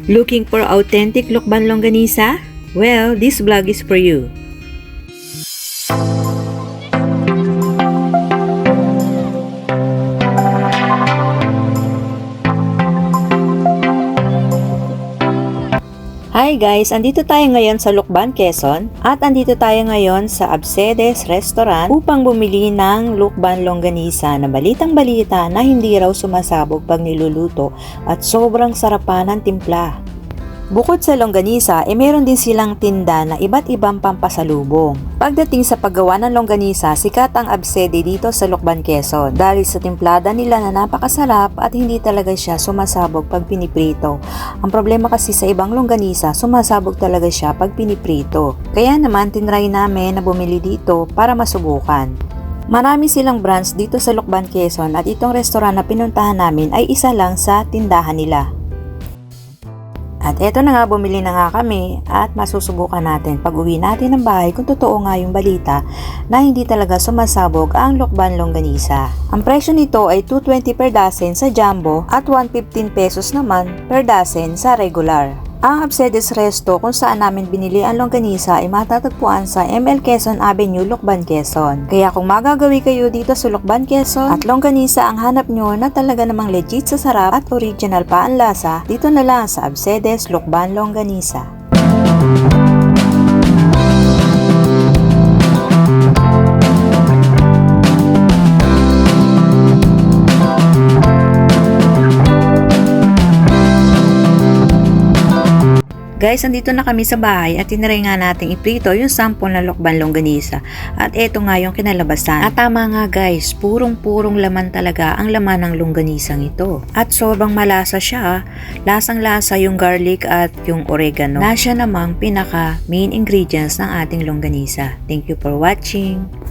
Looking for authentic Lukban longganisa? Well, this vlog is for you. Hi guys! Andito tayo ngayon sa Lukban, Quezon at andito tayo ngayon sa Absedes Restaurant upang bumili ng Lukban longganisa na balitang-balita na hindi raw sumasabog pag niluluto at sobrang sarapan ng timpla. Bukod sa longganisa, meron din silang tinda na iba't ibang pampasalubong. Pagdating sa paggawa ng longganisa, sikat ang Absede dito sa Lukban, Quezon dahil sa timplada nila na napakasarap at hindi talaga siya sumasabog pag piniprito. Ang problema kasi sa ibang longganisa, sumasabog talaga siya pag piniprito. Kaya naman tinry namin na bumili dito para masubukan. Marami silang branch dito sa Lukban, Quezon at itong restaurant na pinuntahan namin ay isa lang sa tindahan nila. At eto na nga, bumili na nga kami at masusubukan natin pag uwi natin ng bahay kung totoo nga yung balita na hindi talaga sumasabog ang Lukban longganisa. Ang presyo nito ay 220 per dozen sa jumbo at 115 pesos naman per dozen sa regular. Ang Absedes Resto kung saan namin binili ang longganisa ay matatagpuan sa ML Quezon Avenue, Lukban, Quezon. Kaya kung magagawi kayo dito sa Lukban, Quezon at longganisa ang hanap nyo na talaga namang legit sa sarap at original pa ang lasa, dito na lang sa Absedes Lukban Longganisa. Guys, andito na kami sa bahay at tinry nga natin iprito yung sample na Lukban longganisa. At eto nga yung kinalabasan. At tama nga guys, purong-purong laman talaga ang laman ng longganisang ito. At sobrang malasa siya. Lasang-lasa yung garlic at yung oregano na siya namang pinaka main ingredients ng ating longganisa. Thank you for watching.